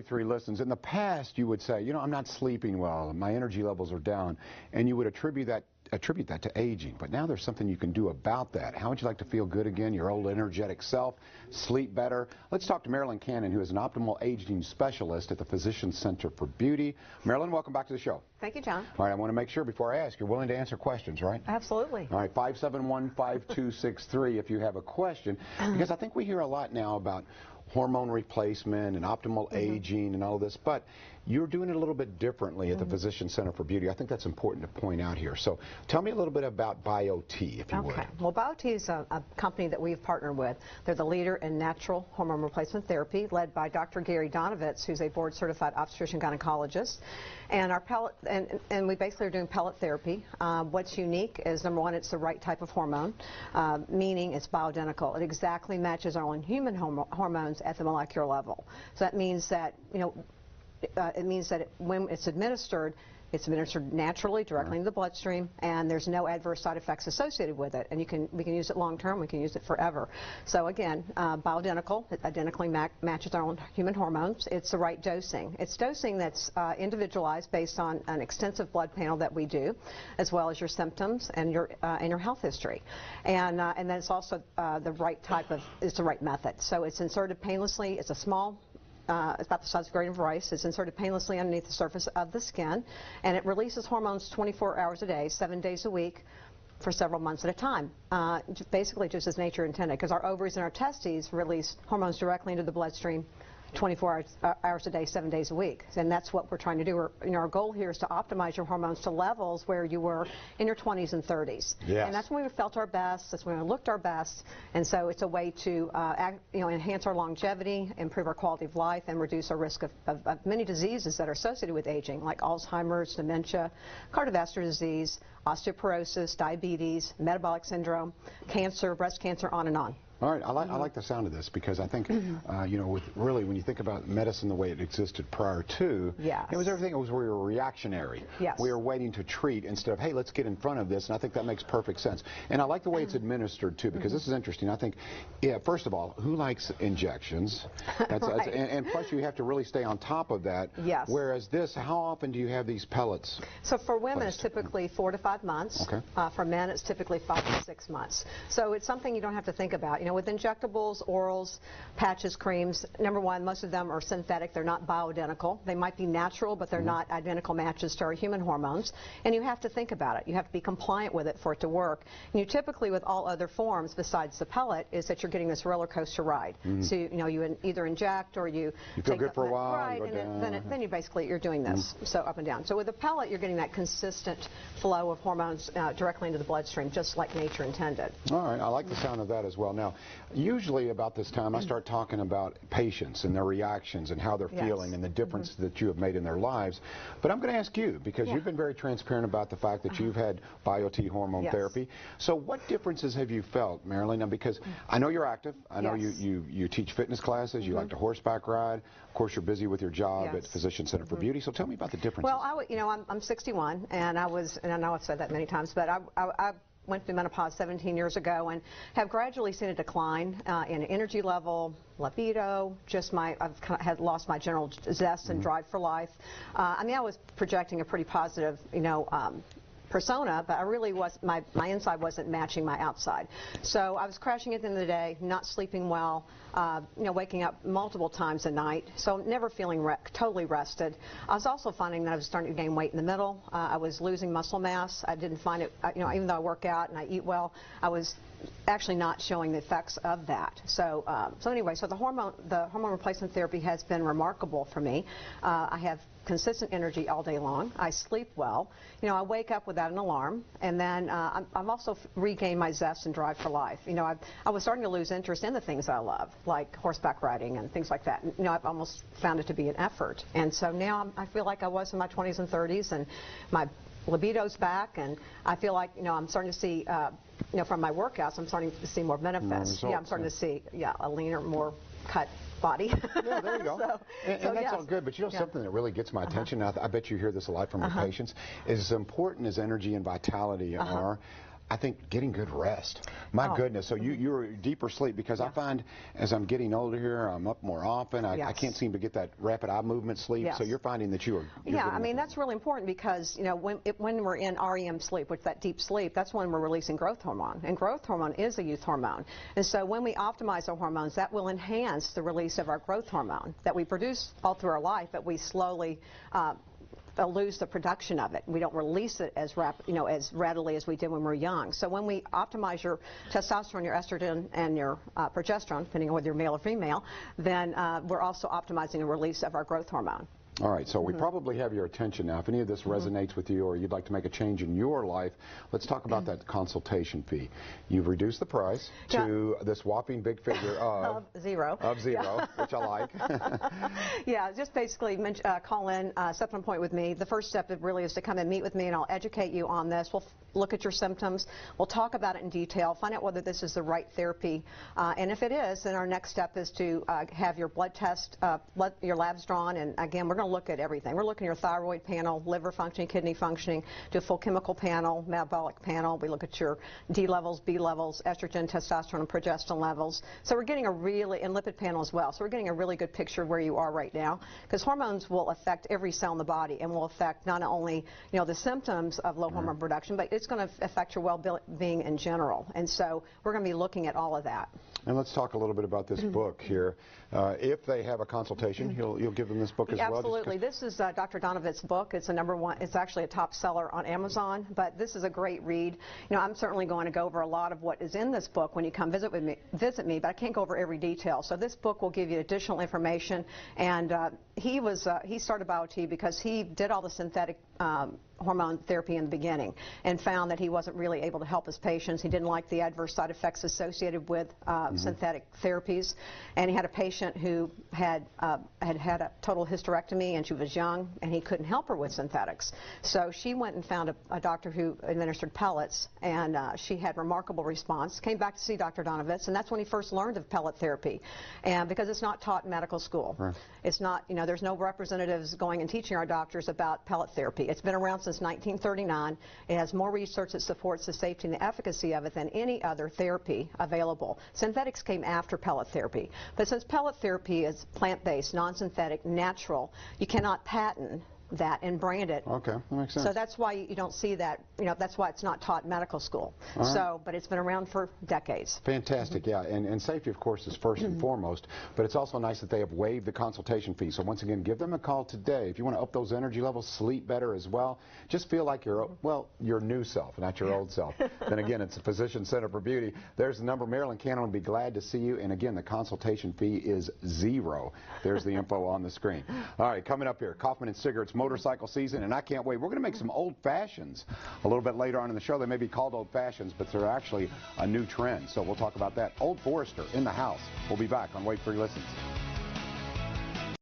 3 listens. In the past, you would say, you know, I'm not sleeping well, my energy levels are down, and you would attribute that to aging. But now there's something you can do about that. How would you like to feel good again, your old energetic self, sleep better? Let's talk to Marilyn Cannon, who is an optimal aging specialist at the Physicians Center for Beauty. Marilyn, welcome back to the show. Thank you, John. All right, I want to make sure before I ask, you're willing to answer questions, right? Absolutely. All right, 571-5263 if you have a question, because I think we hear a lot now about hormone replacement and optimal aging and all this, but you're doing it a little bit differently at the Physician Center for Beauty. I think that's important to point out here. So tell me a little bit about BioTE, if you would. Okay. Well, BioTE is a company that we've partnered with. They're the leader in natural hormone replacement therapy, led by Dr. Gary Donovitz, who's a board-certified obstetrician gynecologist. And our pellet, and we basically are doing pellet therapy. What's unique is, number one, it's the right type of hormone, meaning it's bioidentical. It exactly matches our own human hormones at the molecular level. So that means that, you know, when it's administered naturally, directly into the bloodstream, and there's no adverse side effects associated with it. And we can use it long term. We can use it forever. So again, bioidentical. It identically matches our own human hormones. It's the right dosing. It's dosing that's individualized based on an extensive blood panel that we do, as well as your symptoms and your health history. And then it's also the right type of, it's the right method. So it's inserted painlessly. It's a small. It's about the size of a grain of rice. It's inserted painlessly underneath the surface of the skin, and it releases hormones 24 hours a day, 7 days a week, for several months at a time, basically just as nature intended, because our ovaries and our testes release hormones directly into the bloodstream 24 hours a day, 7 days a week. And that's what we're trying to do. Our goal here is to optimize your hormones to levels where you were in your 20s and 30s. Yes. And that's when we felt our best, that's when we looked our best. And so it's a way to enhance our longevity, improve our quality of life, and reduce our risk of many diseases that are associated with aging, like Alzheimer's, dementia, cardiovascular disease, osteoporosis, diabetes, metabolic syndrome, cancer, breast cancer, on and on. All right, I like the sound of this, because I think, you know, really when you think about medicine the way it existed prior to, it was everything. It was we were reactionary. Yes. We were waiting to treat instead of, hey, let's get in front of this, and I think that makes perfect sense. And I like the way it's administered too, because this is interesting. I think, yeah, first of all, who likes injections? Right. And plus you have to really stay on top of that. Yes. Whereas this, how often do you have these pellets? So for women, it's typically 4 to 5 months. Okay. For men, it's typically 5 to 6 months. So it's something you don't have to think about. You know, with injectables, orals, patches, creams, number one, most of them are synthetic. They're not bioidentical. They might be natural, but they're not identical matches to our human hormones. And you have to think about it. You have to be compliant with it for it to work. And you typically, with all other forms besides the pellet, is that you're getting this roller coaster ride. So you either inject or you feel good for a while, right, you go and then you basically you're doing this so up and down. So with the pellet, you're getting that consistent flow of hormones directly into the bloodstream, just like nature intended. All right, I like the sound of that as well. Now, usually about this time I start talking about patients and their reactions and how they're feeling and the difference that you have made in their lives. But I'm going to ask you, because you've been very transparent about the fact that you've had BioTE hormone therapy. So what differences have you felt, Marilyn? Now, because I know you're active. I know you teach fitness classes. You like to horseback ride. Of course, you're busy with your job at Physician Center for Beauty. So tell me about the differences. Well, I'm 61, and I know I've said that many times, but I went through menopause 17 years ago and have gradually seen a decline in energy level, libido, I've lost my general zest and drive for life. I mean, I was projecting a pretty positive, persona, but I really my inside wasn't matching my outside. So I was crashing at the end of the day, not sleeping well, waking up multiple times a night, so never feeling totally rested. I was also finding that I was starting to gain weight in the middle. I was losing muscle mass. I didn't find it, even though I work out and I eat well, I was actually not showing the effects of that. So anyway, so the hormone replacement therapy has been remarkable for me. I have consistent energy all day long. I sleep well. I wake up without an alarm, and then I've also regained my zest and drive for life. I was starting to lose interest in the things I love, like horseback riding and things like that. I've almost found it to be an effort. And so now I feel like I was in my 20s and 30s, and my libido's back, and I feel like, I'm starting to see, from my workouts, I'm starting to see more benefits. I'm starting to see, a leaner, more cut body. Yeah, there you go. And that's all good, but something that really gets my attention, I bet you hear this a lot from your patients, is as important as energy and vitality are, I think getting good rest. My goodness. So you're deeper sleep, because I find as I'm getting older here, I'm up more often. I can't seem to get that rapid eye movement sleep. So you're finding that you're yeah, I mean, that's really important, because, you know, when we're in REM sleep, which is that deep sleep, that's when we're releasing growth hormone. And growth hormone is a youth hormone. And so when we optimize our hormones, that will enhance the release of our growth hormone that we produce all through our life, but we slowly lose the production of it. We don't release it as as readily as we did when we were young. So when we optimize your testosterone, your estrogen, and your progesterone, depending on whether you're male or female, then we're also optimizing the release of our growth hormone. All right, so we probably have your attention now. If any of this resonates with you, or you'd like to make a change in your life, let's talk about that consultation fee. You've reduced the price to this whopping big figure of zero. Which I like. Yeah, just basically call in, set an appointment with me. The first step really is to come and meet with me, and I'll educate you on this. We'll look at your symptoms. We'll talk about it in detail, find out whether this is the right therapy, and if it is, then our next step is to have your blood test, your labs drawn, and again, we're going to look at everything. We're looking at your thyroid panel, liver functioning, kidney functioning, do a full chemical panel, metabolic panel. We look at your D levels, B levels, estrogen, testosterone, and progesterone levels. So we're getting and lipid panel as well. So we're getting a really good picture of where you are right now, because hormones will affect every cell in the body and will affect not only the symptoms of low hormone production, but it's going to affect your well-being in general. And so we're going to be looking at all of that. And let's talk a little bit about this book here. If they have a consultation, you'll give them this book as well. Absolutely. This is Dr. Donovet's book. It's a #1. It's actually a top seller on Amazon, but this is a great read. I'm certainly going to go over a lot of what is in this book when you come visit me, but I can't go over every detail. So this book will give you additional information. And he started BioTE because he did all the synthetic hormone therapy in the beginning and found that he wasn't really able to help his patients. He didn't like the adverse side effects associated with synthetic therapies, and he had a patient who had had a total hysterectomy, and she was young, and he couldn't help her with synthetics. So she went and found a doctor who administered pellets, and she had remarkable response. Came back to see Dr. Donovitz, and that's when he first learned of pellet therapy, and because it's not taught in medical school. Right. It's not, there's no representatives going and teaching our doctors about pellet therapy. It's been around since 1939. It has more research that supports the safety and the efficacy of it than any other therapy available. Synthetics came after pellet therapy. But since pellet therapy is plant-based, non-synthetic, natural, you cannot patent that and brand it. Okay, that makes sense. So that's why you don't see that, that's why it's not taught in medical school. Right. So, but it's been around for decades. Fantastic, yeah, and safety, of course, is first and foremost, but it's also nice that they have waived the consultation fee. So once again, give them a call today. If you want to up those energy levels, sleep better as well, just feel like you're, your new self, not your old self. Then again, it's a Physician Center for Beauty. There's the number. Marilyn Cannon will be glad to see you, and again, the consultation fee is $0. There's the info on the screen. All right, coming up here, Kaufman and Cigarettes motorcycle season, and I can't wait. We're going to make some old fashions a little bit later on in the show. They may be called old fashions, but they're actually a new trend. So we'll talk about that. Old Forester in the house. We'll be back on Wait for Your Listens.